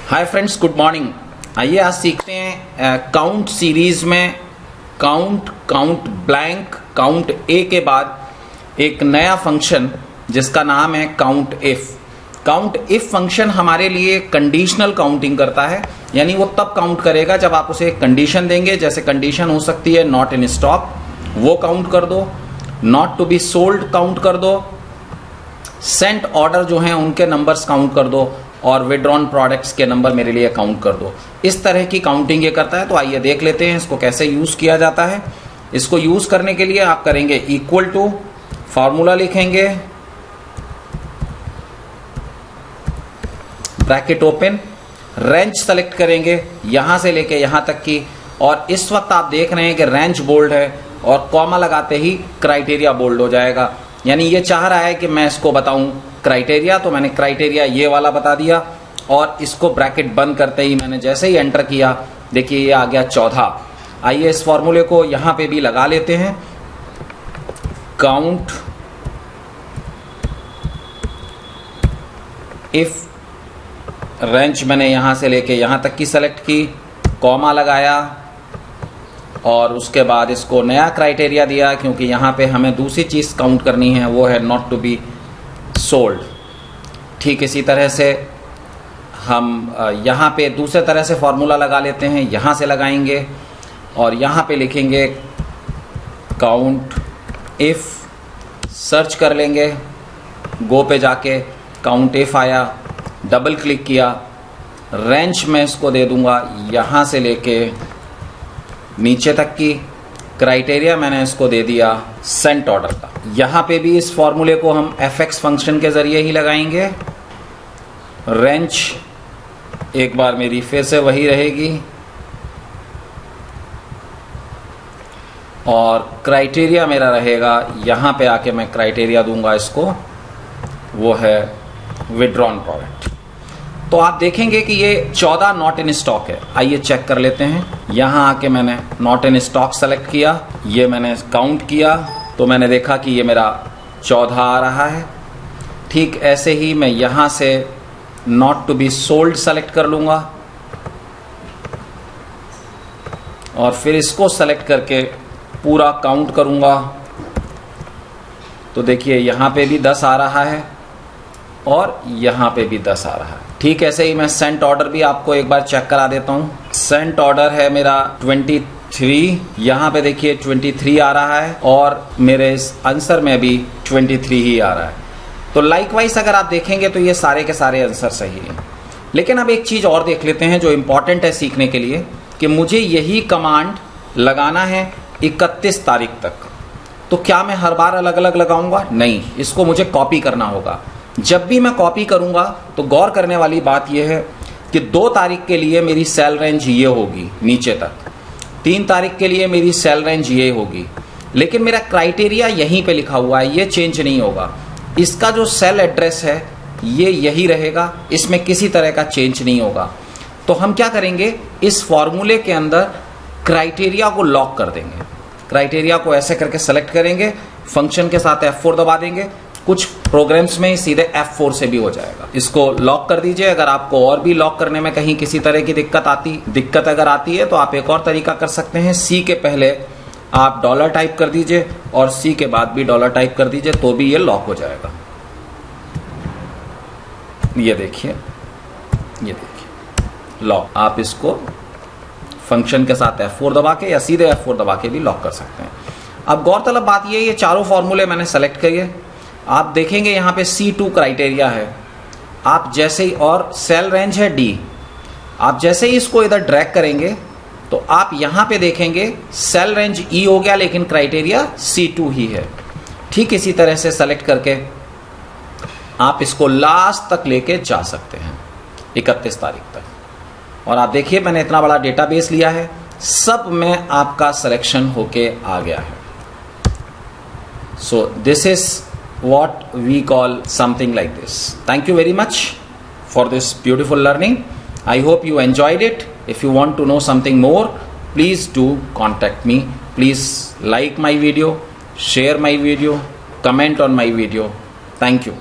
Hi friends, good morning. आइए आज सीखते हैं काउंट सीरीज में काउंट ब्लैंक काउंट ए के बाद एक नया फंक्शन जिसका नाम है काउंट इफ फंक्शन हमारे लिए कंडीशनल काउंटिंग करता है, यानी वो तब काउंट करेगा जब आप उसे एक कंडीशन देंगे। जैसे कंडीशन हो सकती है नॉट इन स्टॉक, वो काउंट कर दो, not to be sold count कर दो, सेंट ऑर्डर जो हैं उनके नंबर्स काउंट कर दो, और विड्रॉन प्रोडक्ट्स के नंबर मेरे लिए काउंट कर दो। इस तरह की काउंटिंग ये करता है। तो आइए देख लेते हैं इसको कैसे यूज किया जाता है। इसको यूज करने के लिए आप करेंगे इक्वल टू, फॉर्मूला लिखेंगे, ब्रैकेट ओपन, रेंज सेलेक्ट करेंगे यहां से लेके यहां तक की, और इस वक्त आप देख रहे हैं कि रेंज बोल्ड है और कॉमा लगाते ही क्राइटेरिया बोल्ड हो जाएगा। यानी ये चाह रहा है कि मैं इसको बताऊं क्राइटेरिया, तो मैंने क्राइटेरिया ये वाला बता दिया, और इसको ब्रैकेट बंद करते ही मैंने जैसे ही एंटर किया, देखिए ये आ गया 14। आइए इस फॉर्मूले को यहां पे भी लगा लेते हैं। काउंट इफ, रेंज मैंने यहां से लेके यहां तक की सेलेक्ट की, कॉमा लगाया, और उसके बाद इसको नया क्राइटेरिया दिया, क्योंकि यहां पे हमें दूसरी चीज काउंट करनी है, वो है नॉट टू बी सोल्ड। ठीक इसी तरह से हम यहां पे दूसरे तरह से फॉर्मूला लगा लेते हैं, यहां से लगाएंगे और यहां पे लिखेंगे काउंट इफ, सर्च कर लेंगे, गो पे जाके काउंट इफ आया, डबल क्लिक किया, रेंज में इसको दे दूंगा यहां से लेके नीचे तक की, क्राइटेरिया मैंने इसको दे दिया सेंट ऑर्डर का। यहां पे भी इस फॉर्मूले को हम fx फंक्शन के जरिए ही लगाएंगे। रेंज एक बार मेरी फिर से वही रहेगी, और क्राइटेरिया मेरा रहेगा यहां पे आके मैं क्राइटेरिया दूंगा इसको, वो है विड्रॉन प्रोडक्ट। तो आप देखेंगे कि ये 14 नॉट इन स्टॉक है। आइए चेक कर लेते हैं। यहां आके मैंने नॉट इन स्टॉक सेलेक्ट किया, ये मैंने काउंट किया, तो मैंने देखा कि ये मेरा 14 आ रहा है। ठीक ऐसे ही मैं यहां से not to be sold select कर लूंगा, और फिर इसको सेलेक्ट करके पूरा काउंट करूंगा, तो देखिए यहां पे भी 10 आ रहा है और यहां पे भी 10 आ रहा है। ठीक ऐसे ही मैं सेंट ऑर्डर भी आपको एक बार चेक करा देता हूं। सेंट ऑर्डर है मेरा 23, यहां पे देखिए 23 आ रहा है, और मेरे इस आंसर में भी 23 ही आ रहा है। तो लाइकवाइज अगर आप देखेंगे तो ये सारे के सारे आंसर सही हैं। लेकिन अब एक चीज और देख लेते हैं जो इंपॉर्टेंट है सीखने के लिए, कि मुझे यही कमांड लगाना है 31 तारीख तक। तो क्या मैं हर बार अलग अलग लगाऊंगा? नहीं, इसको मुझे कॉपी करना होगा। जब भी मैं कॉपी करूंगा तो गौर करने वाली बात यह है कि 2 तारीख के लिए मेरी सेल रेंज ये होगी नीचे तक, 3 तारीख के लिए मेरी सेल रेंज ये होगी, लेकिन मेरा क्राइटेरिया यहीं पे लिखा हुआ है, ये चेंज नहीं होगा। इसका जो सेल एड्रेस है ये यही रहेगा, इसमें किसी तरह का चेंज नहीं होगा। तो हम क्या करेंगे, इस फॉर्मूले के अंदर क्राइटेरिया को लॉक कर देंगे। क्राइटेरिया को ऐसे करके सेलेक्ट करेंगे, फंक्शन के साथ F4 दबा देंगे। कुछ प्रोग्राम्स में सीधे F4 से भी हो जाएगा। इसको लॉक कर दीजिए। अगर आपको और भी लॉक करने में कहीं किसी तरह की दिक्कत अगर आती है, तो आप एक और तरीका कर सकते हैं। C के पहले आप डॉलर टाइप कर दीजिए, और C के बाद भी डॉलर टाइप कर दीजिए, तो भी ये लॉक हो जाएगा। ये देखिए लॉक। आप इसको फंक्शन के साथ F4 दबा के या सीधे F4 दबा के भी लॉक कर सकते हैं। अब गौरतलब बात ये चारों फॉर्मूले मैंने सेलेक्ट किए। आप देखेंगे यहां पे C2 क्राइटेरिया है। आप जैसे ही, और सेल रेंज है D, आप जैसे ही इसको इधर ड्रैग करेंगे तो आप यहां पे देखेंगे सेल रेंज E हो गया, लेकिन क्राइटेरिया C2 ही है। ठीक इसी तरह से सेलेक्ट करके आप इसको लास्ट तक लेके जा सकते हैं, 31 तारीख तक। और आप देखिए मैंने इतना बड़ा डेटाबेस लिया है, सब में आपका सिलेक्शन होके आ गया है। So this is what we call something like this. Thank you very much for this beautiful learning. I hope you enjoyed it. If you want to know something more, please do contact me. Please like my video, share my video, comment on my video. Thank you.